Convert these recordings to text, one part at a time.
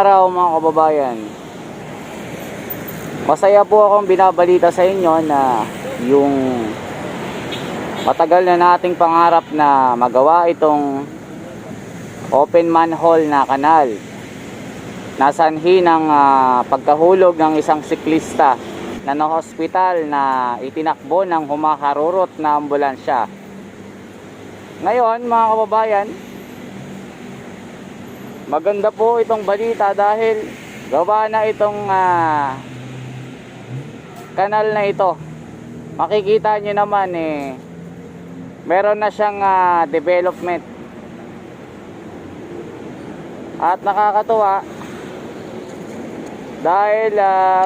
Araw mga kababayan, masaya po akong binabalita sa inyo na yung matagal na nating pangarap na magawa itong open manhole na kanal na sanhi ng pagkahulog ng isang siklista na na-hospital na itinakbo ng humaharurot na ambulansya. Ngayon mga kababayan, maganda po itong balita dahil gawa na itong kanal na ito. Makikita nyo naman meron na siyang development. At nakakatuwa dahil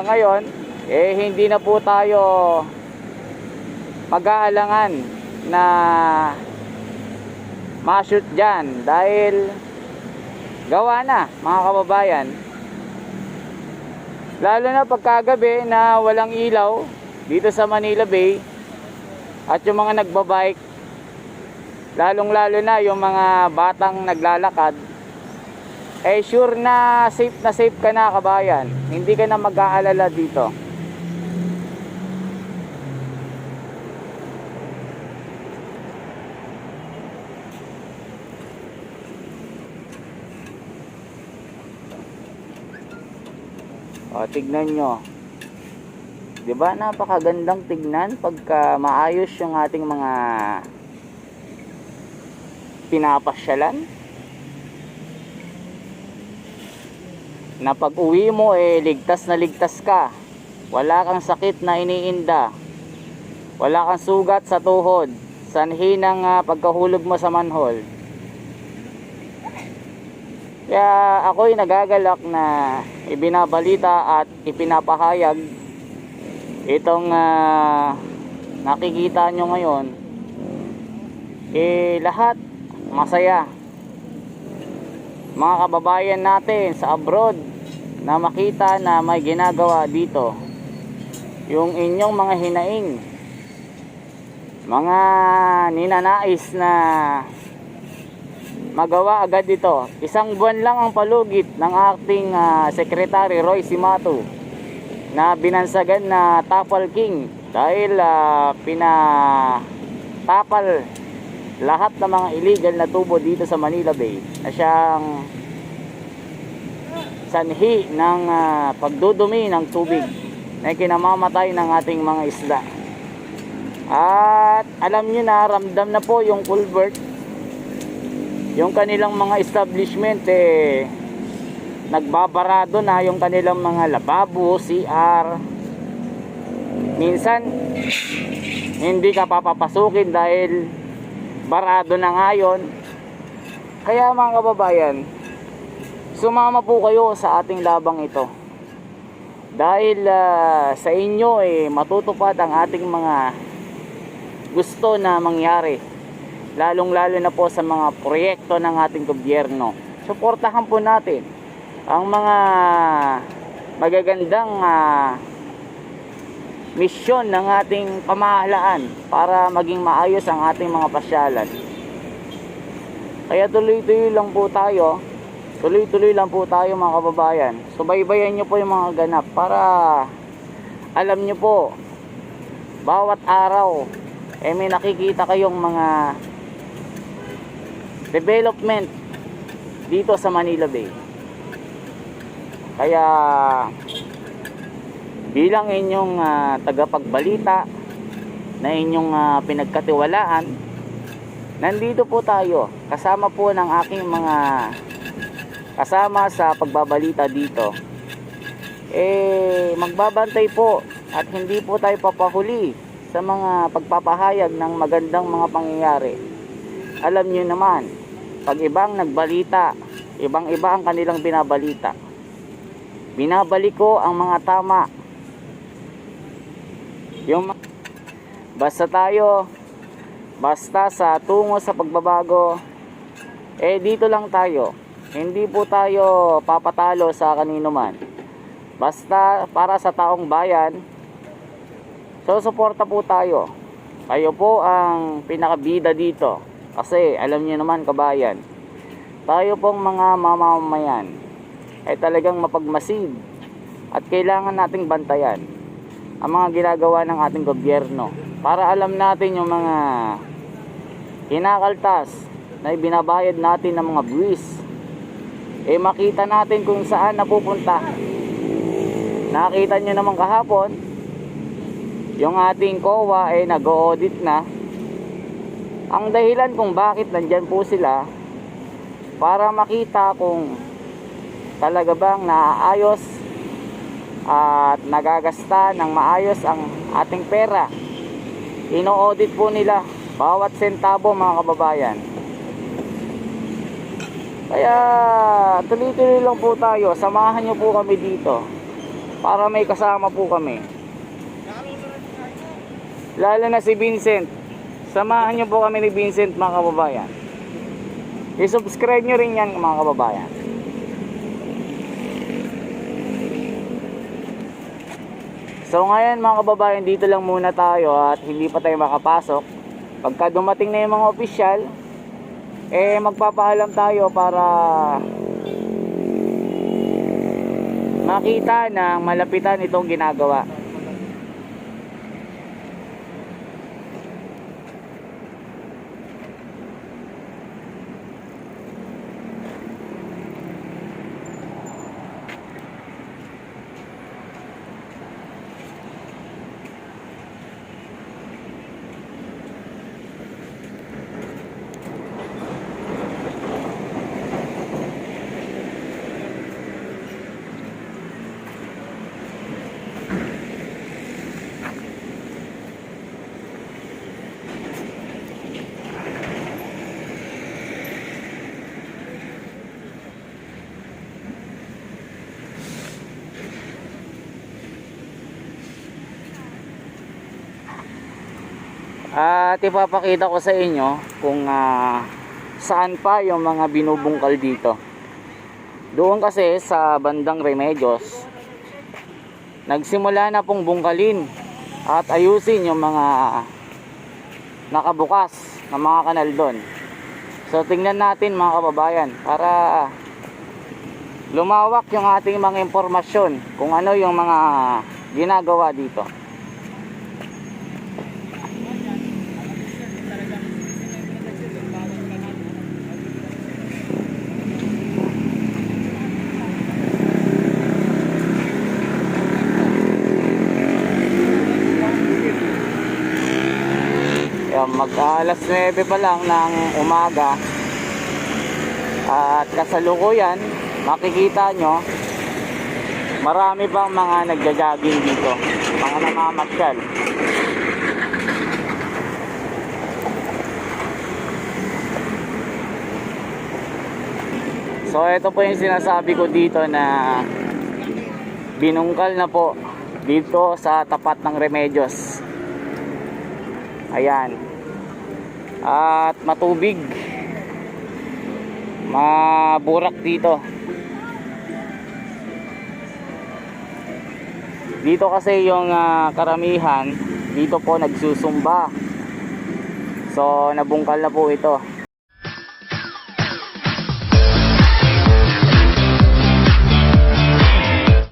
ngayon hindi na po tayo mag-aalangan na ma-shoot dyan dahil gawa na mga kababayan. Lalo na pagkagabi na walang ilaw dito sa Manila Bay at yung mga nagbabike, lalong lalo na yung mga batang naglalakad, sure na safe ka na kabayan. Hindi ka na mag-aalala dito. O, tignan nyo. Diba napakagandang tignan pagka maayos yung ating mga pinapasyalan, na pag uwi mo ligtas na ligtas ka, wala kang sakit na iniinda, wala kang sugat sa tuhod sanhi ng pagkahulog mo sa manhole. Kaya ako'y nagagalak na ibinabalita at ipinapahayag itong nakikita nyo ngayon. Lahat masaya, mga kababayan natin sa abroad, na makita na may ginagawa dito yung inyong mga hinaing, mga ninanais na magawa agad ito. Isang buwan lang ang palugit ng acting Secretary Roy Cimatu na binansagan na Tapal King dahil pinatapal lahat ng mga illegal na tubo dito sa Manila Bay na siyang sanhi ng pagdudumi ng tubig na kinamamatay ng ating mga isda. At alam nyo na, ramdam na po yung culvert, yung kanilang mga establishment nagbabarado na yung kanilang mga lababo, CR. Minsan hindi ka papapasukin dahil barado na ngayon. Kaya mga kababayan, sumama po kayo sa ating labang ito dahil sa inyo matutupad ang ating mga gusto na mangyari, lalong lalo na po sa mga proyekto ng ating gobyerno. Suportahan po natin ang mga magagandang misyon ng ating pamahalaan para maging maayos ang ating mga pasyalan. Kaya tuloy-tuloy lang po tayo, mga kababayan. Subaybayan nyo po yung mga ganap para alam nyo po, bawat araw may nakikita kayong mga development dito sa Manila Bay. Kaya bilang inyong tagapagbalita na inyong pinagkatiwalaan, nandito po tayo kasama po ng aking mga kasama sa pagbabalita dito. Magbabantay po at hindi po tayo papahuli sa mga pagpapahayag ng magandang mga pangyayari. Alam nyo naman, pag ibang nagbalita, ibang-iba ang kanilang binabalita. Binabalik ko ang mga tama. Basta sa tungo sa pagbabago, dito lang tayo. Hindi po tayo papatalo sa kanino man. Basta para sa taong bayan, susuporta po tayo. Kayo po ang pinakabida dito. Kasi alam niyo naman kabayan, tayo pong mga mamamayan, ay talagang mapagmasid at kailangan nating bantayan ang mga ginagawa ng ating gobyerno para alam natin yung mga kinakaltas na ibinabayad natin ng mga buwis, makita natin kung saan napupunta. Nakita nyo naman kahapon yung ating COA ay nag-audit na. Ang dahilan kung bakit nandyan po sila, para makita kung talaga bang naaayos at nagagasta ng maayos ang ating pera. Ino-audit po nila bawat sentabo, mga kababayan. Kaya tuloy-tuloy lang po tayo, samahan nyo po kami dito para may kasama po kami, lalo na si Vincent. Samahan nyo po kami ni Vincent, mga kababayan. I-subscribe nyo rin yan, mga kababayan. So ngayon, mga kababayan, dito lang muna tayo at hindi pa tayo makapasok. Pagka dumating na yung mga opisyal, magpapaalam tayo para makita na malapitan itong ginagawa. At ipapakita ko sa inyo kung saan pa yung mga binubungkal dito. Doon kasi sa bandang Remedios, nagsimula na pong bungkalin at ayusin yung mga nakabukas na mga kanal doon. So tingnan natin, mga kababayan, para lumawak yung ating mga impormasyon kung ano yung mga ginagawa dito. Mag-alas 9 pa lang ng umaga at kasalukuyan makikita nyo marami pang mga nagja-jogging dito, mga namamasyal. So ito po yung sinasabi ko dito na binungkal na po dito sa tapat ng Remedios. Ayan. At matubig, maburak dito. Dito kasi yung karamihan dito po nagsusumba. So nabungkal na po ito.